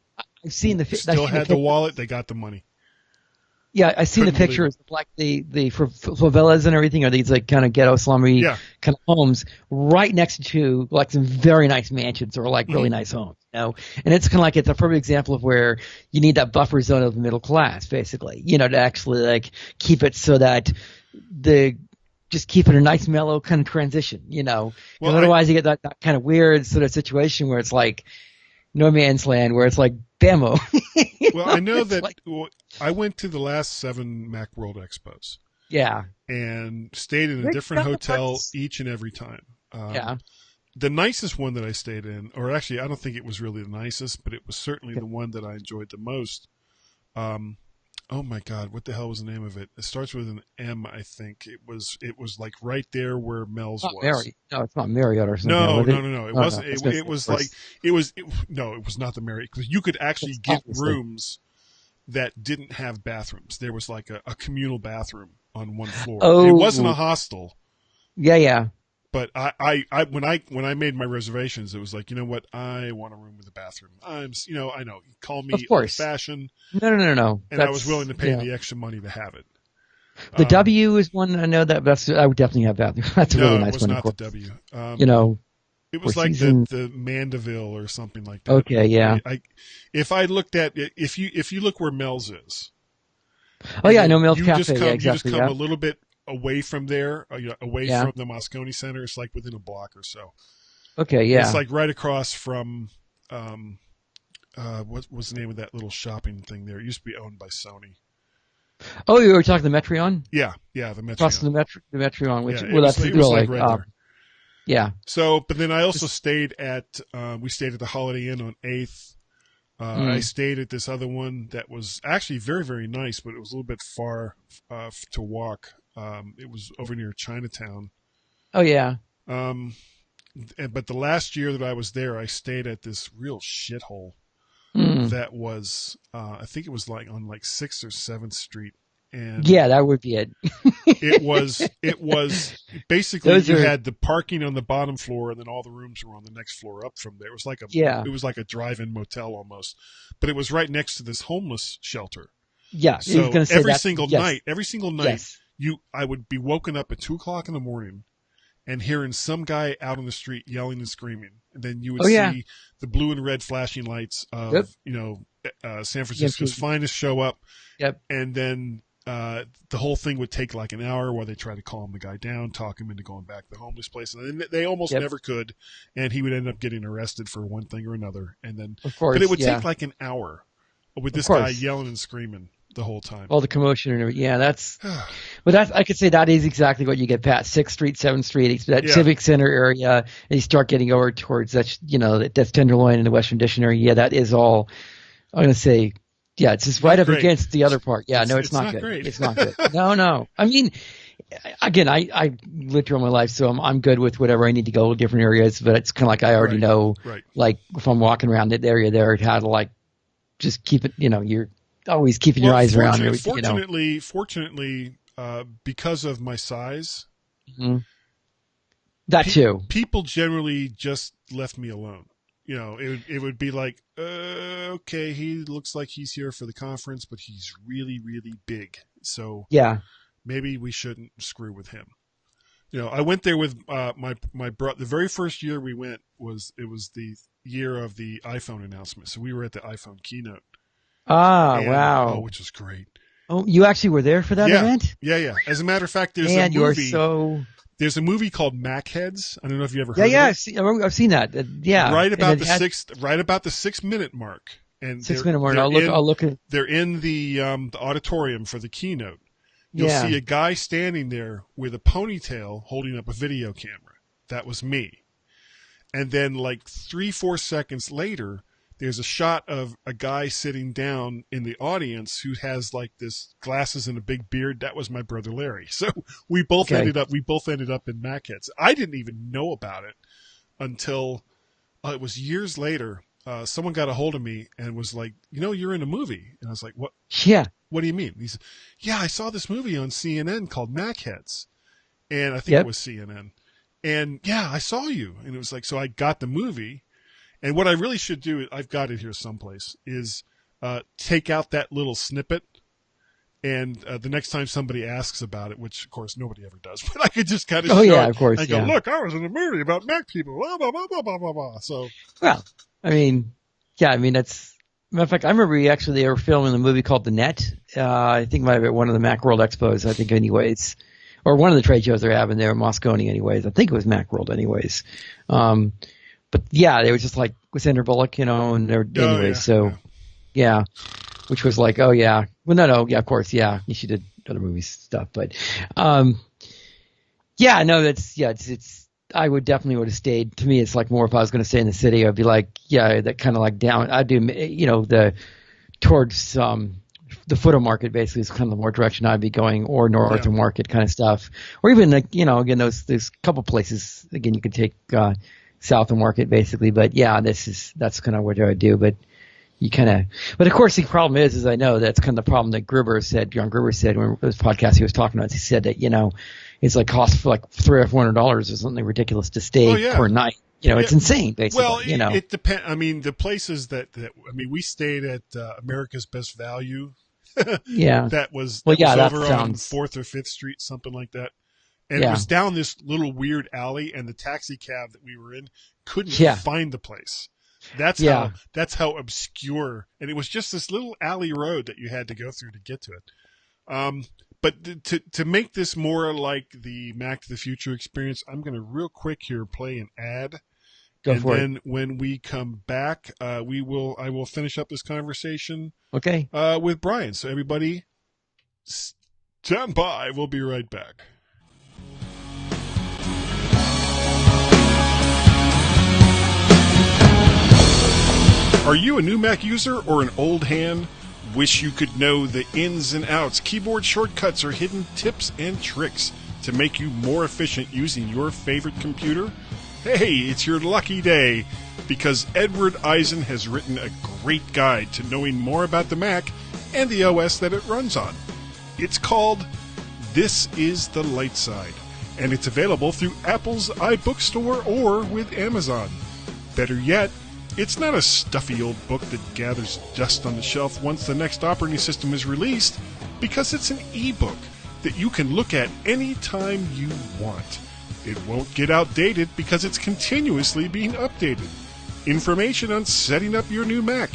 I've seen the still had the wallet. They got the money. Yeah, I seen the pictures of like the favelas and everything, or these like kind of ghetto slummy kind of homes right next to like some very nice mansions or like really nice homes, And it's kind of like it's a perfect example of where you need that buffer zone of the middle class, basically, to actually like keep it so that just keep it a nice mellow kind of transition, Well, otherwise you get that kind of weird sort of situation where it's like no man's land, where it's like bammo. Well, I know that I went to the last 7 Macworld Expos. Yeah. And stayed in a different hotel each and every time. The nicest one that I stayed in, or actually I don't think it was really the nicest, but it was certainly the one that I enjoyed the most. Oh my God, what the hell was the name of it? It starts with an M, I think. It was like right there where Mel's was. No, it's not Marriott or something. No. It wasn't. It was like it was not the Marriott, because you could actually get rooms that didn't have bathrooms. There was like a communal bathroom on one floor. Oh. It wasn't a hostel. Yeah. But when I made my reservations, it was like, you know what, I want a room with a bathroom. I know, call me old fashioned. No. And I was willing to pay the extra money to have it. The W is one I know that I would definitely have that. That's a really nice one. No, it was not the W. It was like the Mandeville or something like that. Okay, yeah. If I looked at it, if you look where Mel's is. Oh yeah, I know Mel's Cafe. Exactly. You just come a little bit away from there, away from the Moscone Center. It's like within a block or so. Okay, yeah. It's like right across from what was the name of that little shopping thing there? It used to be owned by Sony. Oh, you were talking the Metreon? Yeah, the Metreon. Across from the Metreon, which it was like right there. Yeah. So, but then I also stayed at we stayed at the Holiday Inn on 8th. I stayed at this other one that was actually very, very nice, but it was a little bit far to walk. It was over near Chinatown. Oh yeah. But the last year that I was there, I stayed at this real shithole that was, I think it was like on like 6th or 7th Street. And yeah, that would be it. it was basically you had the parking on the bottom floor, and then all the rooms were on the next floor up from there. It was like a drive-in motel almost, but it was right next to this homeless shelter. Yeah. So every single night, I would be woken up at 2:00 in the morning and hearing some guy out on the street yelling and screaming. And then you would see the blue and red flashing lights of, San Francisco's finest show up. Yep. And then the whole thing would take like an hour while they tried to calm the guy down, talk him into going back to the homeless place. And they almost never could. And he would end up getting arrested for one thing or another. And then, of course, but it would take like an hour with this guy yelling and screaming the whole time. All the commotion and everything. Yeah, I could say that is exactly what you get past 6th Street, 7th Street, that Civic Center area, and you start getting over towards that's Tenderloin and the Western Addition area. Yeah, that is all. I'm going to say, yeah, it's just right up against the other part. Yeah, it's not good. Great. It's not good. No. I mean, again, I lived here all my life, so I'm good with whatever I need to go to different areas. But it's kind of like I already know, like if I'm walking around that area there, how to like just keep it. You're always keeping your eyes around everything. Fortunately, because of my size, that too. People generally just left me alone. It would be like, okay, he looks like he's here for the conference, but he's really, really big. So maybe we shouldn't screw with him. I went there with my brother. The very first year we went was the year of the iPhone announcement. So we were at the iPhone keynote. Wow. Which was great. Oh, you actually were there for that Yeah, event? yeah. As a matter of fact, there's Man, a you are movie. so. There's a movie called Mac Heads. I don't know if you ever Yeah, heard of yeah. it. I've seen that. Yeah, Right and about it the had right about the 6 minute mark, and 6 minute mark. I'll look at. they're in the auditorium for the keynote. You'll Yeah. see a guy standing there with a ponytail holding up a video camera. That was me. And then like 3-4 seconds later, there's a shot of a guy sitting down in the audience who has like this glasses and a big beard. That was my brother Larry. So we both Okay. ended up in Macheads. I didn't even know about it until it was years later. Someone got a hold of me and was like, you're in a movie. And I was like, what? Yeah. What do you mean? He said, yeah, I saw this movie on CNN called Macheads. And I think it Yep. was CNN. And yeah, I saw you. And it was like, so I got the movie. And what I really should do, I've got it here someplace, is take out that little snippet. And the next time somebody asks about it, which of course nobody ever does, but I could just kind of Oh show yeah, it of course. and go, Yeah. look, I was in a movie about Mac people, blah, blah, blah, blah, blah, blah, blah. So, Well, I mean, yeah. I mean, that's. Matter of fact, I remember they were filming a movie called The Net. I think it might have been one of the Macworld Expos. I think, anyways, or one of the trade shows they're having there in Moscone. Anyways, I think it was Macworld. Anyways, but yeah, they were just like with Sandra Bullock, and they're anyways. yeah, So yeah, which was like, oh yeah, well no, yeah, of course, yeah, she did other movies stuff, but yeah, no, it's. I would definitely have stayed. To me, it's like more if I was going to stay in the city, I'd be like, yeah, that kind of like down. I'd do, the towards the Footer Market basically is kind of the more direction I'd be going, or Northern Market kind of stuff, or even like again there's couple places again you could take South of Market basically, but yeah, that's kind of what I would do, but. But of course the problem is I know that's kind of the problem that John Gruber said when this podcast he was talking about. He said that it's like cost for like $300 or $400 or something ridiculous to stay per night. It's insane basically. Well, it depends. I mean, the places that we stayed at America's Best Value. Yeah, that was over on 4th or 5th Street, something like that. And it was down this little weird alley, and the taxi cab that we were in couldn't find the place. That's how obscure, and it was just this little alley road that you had to go through to get to it. But to make this more like the Mac to the Future experience, I'm going to real quick here play an ad, and then when we come back, I will finish up this conversation. Okay. With Brian. So everybody, stand by. We'll be right back. Are you a new Mac user or an old hand? Wish you could know the ins and outs, keyboard shortcuts, or hidden tips and tricks to make you more efficient using your favorite computer? Hey, it's your lucky day, because Edward Eisen has written a great guide to knowing more about the Mac and the OS that it runs on. It's called This is the Light Side, and it's available through Apple's iBookstore or with Amazon. Better yet, it's not a stuffy old book that gathers dust on the shelf once the next operating system is released, because it's an e-book that you can look at any time you want. It won't get outdated because it's continuously being updated. Information on setting up your new Mac,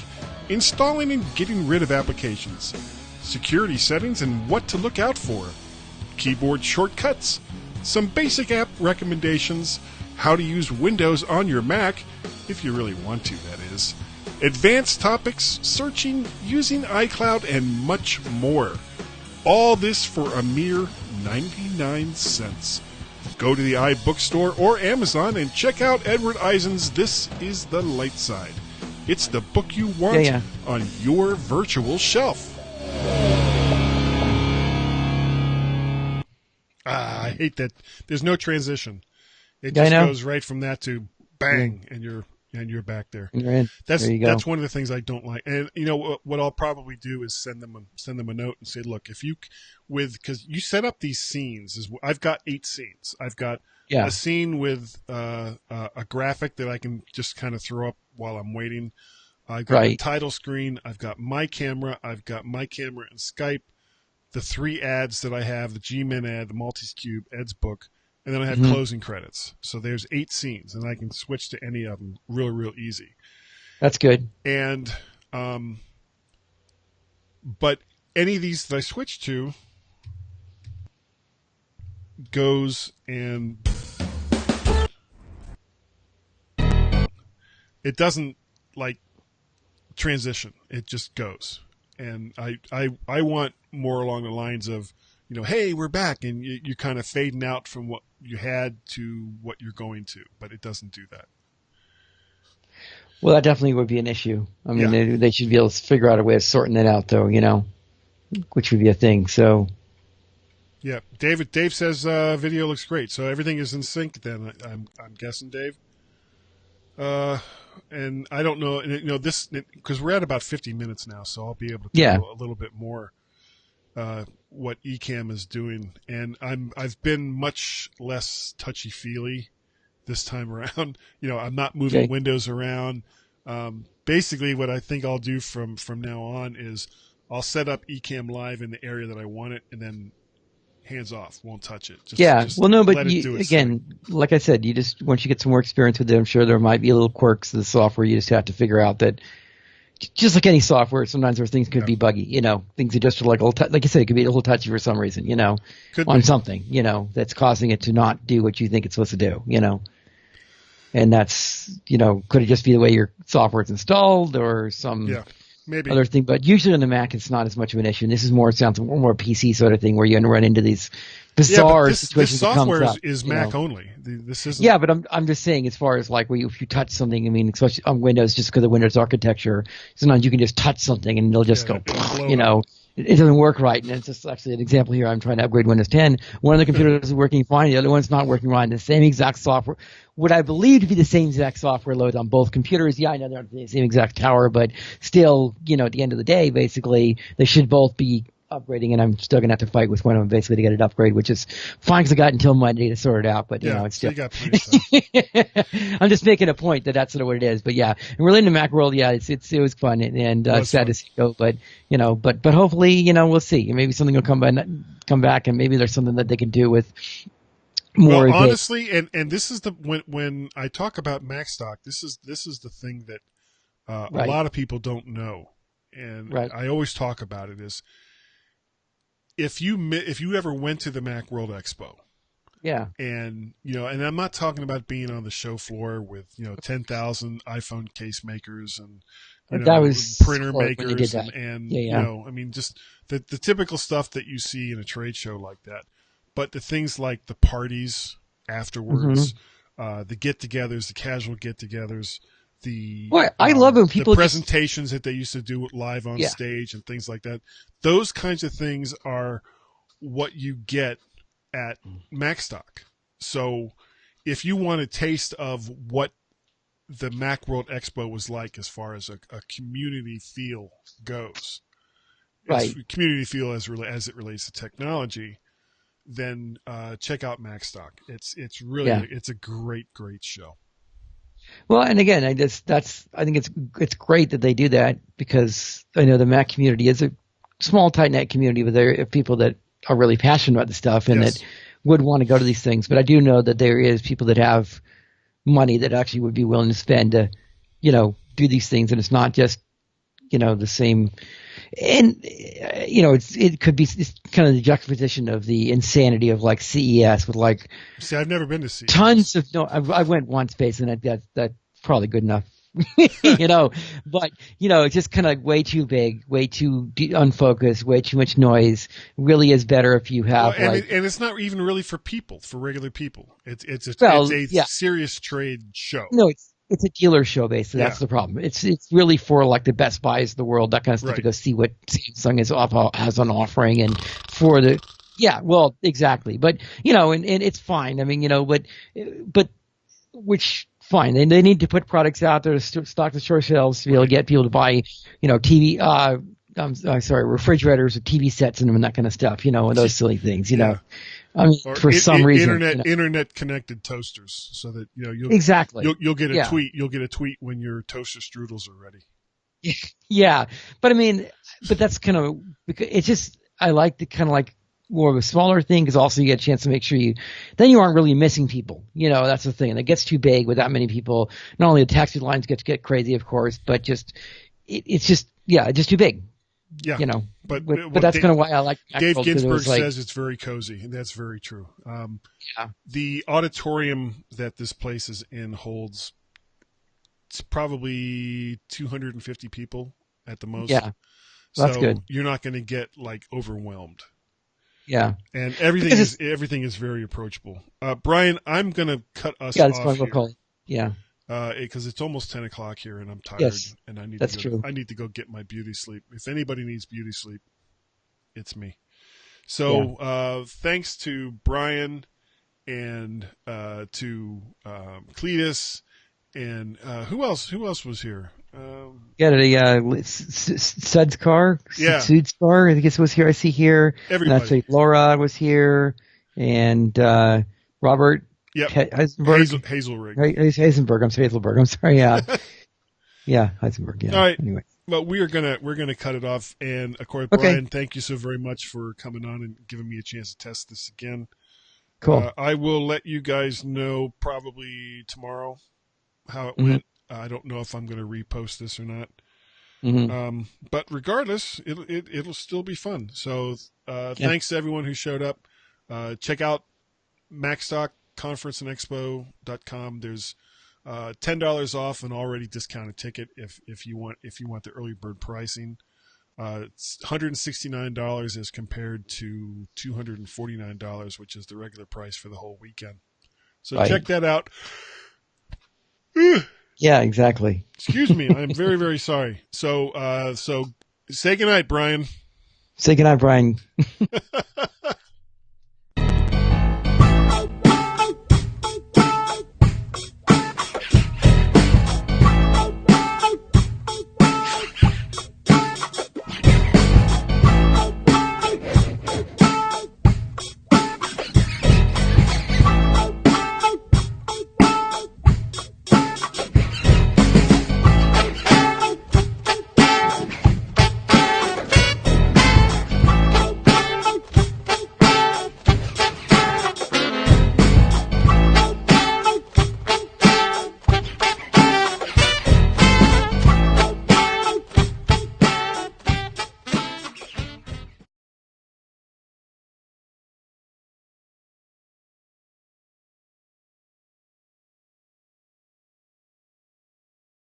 installing and getting rid of applications, security settings and what to look out for, keyboard shortcuts, some basic app recommendations, how to use Windows on your Mac, if you really want to, that is, advanced topics, searching, using iCloud, and much more. All this for a mere 99 cents. Go to the iBookstore or Amazon and check out Edward Eisen's This is the Light Side. It's the book you want on your virtual shelf. I hate that. There's no transition. It just goes right from that to bang, and you're back there. You're in. That's there you go. That's one of the things I don't like. And what I'll probably do is send them a note and say, look, if you because you set up these scenes. I've got 8 scenes. I've got a scene with a graphic that I can just kind of throw up while I'm waiting. I've got a title screen. I've got my camera. I've got my camera and Skype. The 3 ads that I have: the G-Men ad, the Maltese Cube, Ed's book. And then I have closing credits. So there's 8 scenes, and I can switch to any of them real easy. That's good. And, but any of these that I switch to goes and it doesn't like transition. It just goes. And I want more along the lines of, hey, we're back, and you're kind of fading out from what you had to what you're going to, but it doesn't do that. Well, that definitely would be an issue. I mean, they should be able to figure out a way of sorting that out, though, which would be a thing. So, yeah, Dave says video looks great, so everything is in sync. Then I'm guessing, Dave. And I don't know, this because we're at about 50 minutes now, so I'll be able to tell a little bit more what Ecamm is doing, and I've been much less touchy feely this time around. I'm not moving windows around. Basically, what I think I'll do from now on is I'll set up Ecamm Live in the area that I want it, and then hands off, won't touch it. Just well, no, but again, like I said, you just once you get some more experience with it, I'm sure there might be little quirks of the software. You just have to figure out that, just like any software, sometimes there things could be buggy. Things are just like like you said, it could be a little touchy for some reason. On something, that's causing it to not do what you think it's supposed to do. And that's could it just be the way your software is installed or some maybe other thing? But usually on the Mac, it's not as much of an issue. And this is sounds more PC sort of thing where you're going to run into these bizarre situations. This software is Mac only. This isn't. Yeah, but I'm just saying, as far as like if you touch something, I mean, especially on Windows, just because of Windows architecture, sometimes you can just touch something and it'll just go, it doesn't work right. And it's just actually an example here. I'm trying to upgrade Windows 10. One of the computers is working fine. The other one's not working right. The same exact software. What I believe to be the same exact software load on both computers. Yeah, I know they're not the same exact tower, but still, at the end of the day, basically, they should both be upgrading, and I'm still going to have to fight with one of them basically to get it upgrade, which is fine because I got until Monday to sort it out, but it's still. I'm just making a point that's sort of what it is, but yeah, and we're in the Mac world. Yeah, it was fun and sad to see go, but but hopefully we'll see. Maybe something will come back, and maybe there's something that they can do with more. Well, honestly, and this is when I talk about Mac stock, this is the thing that a lot of people don't know, and I always talk about it is. If you ever went to the Mac World Expo, and and I'm not talking about being on the show floor with 10,000 iPhone case makers and that was printer makers and I mean just the typical stuff that you see in a trade show like that, but the things like the parties afterwards, the get-togethers, the casual get-togethers. I love when people the presentations that they used to do live on stage and things like that. Those kinds of things are what you get at MacStock. So if you want a taste of what the Macworld Expo was like as far as a community feel goes, community feel as it relates to technology, then check out MacStock. It's really it's a great show. Well, and again, I think it's great that they do that because I know the Mac community is a small, tight-knit community, but there are people that are really passionate about the stuff and that would want to go to these things. But I do know that there is people that have money that actually would be willing to spend to, do these things, and it's not just, the same. And it could be kind of the juxtaposition of the insanity of like CES with like. See, I've never been to CES. Tons of I went once, basically, and that's probably good enough. But it's just kind of way too big, way too unfocused, way too much noise. Really is better if you have and it's not even really for regular people. It's a serious trade show. No, it's a dealer show, basically. That's the problem. It's really for like the Best Buys of the world, that kind of stuff, to go see what Samsung has on offering, and for the exactly. But and it's fine. I mean, but which fine. They need to put products out there to stock the store shelves to be able to get people to buy TV. Refrigerators with TV sets in them and that kind of stuff. And those silly things. I mean, or for some reason, internet connected toasters, so that you'll get a tweet. You'll get a tweet when your toaster strudels are ready. Yeah, but I mean, that's kind of because it's just I like the kind of like more of a smaller thing because also you get a chance to make sure you aren't really missing people. That's the thing. It gets too big with that many people. Not only the taxi lines get crazy, of course, but it's just too big. Yeah. but that's kind of why I like Dave Maxwell, Ginsburg was like, says it's very cozy, and that's very true. yeah, The auditorium that this place is in holds it's probably 250 people at the most. yeah, So that's good. you're not going to get like overwhelmed. Yeah, And everything is very approachable. Brian, I'm going to cut us yeah, that's off fine. We'll here. call it. Yeah, because it's almost 10 o'clock here and I'm tired yes, and I need that's to go, true. I need to go get my beauty sleep. If anybody needs beauty sleep, it's me. So thanks to Brian and to Cletus and who else was here? Yeah, Sud's car, Yeah. Sud's car, I guess was here. I see here. Everybody. And I say Laura was here, and Robert. Yep. Heisenberg. Hazelrig. Heisenberg. I'm sorry, Hazelberg. I'm sorry. Yeah. Yeah, Heisenberg. Yeah. All right. Anyway. Well, we're gonna cut it off, and of course, Okay. Brian, thank you so very much for coming on and giving me a chance to test this again. Cool. I will let you guys know probably tomorrow how it Mm-hmm. went. I don't know if I'm going to repost this or not. Mm-hmm. But regardless, it'll still be fun. So thanks to everyone who showed up. Check out MacStockConferenceandExpo.com. There's $10 off an already discounted ticket if you want the early bird pricing. It's $169 as compared to $249, which is the regular price for the whole weekend. So Right. check that out. Yeah, exactly. Excuse me, I'm very, very sorry. So say goodnight, Brian. Say goodnight, Brian.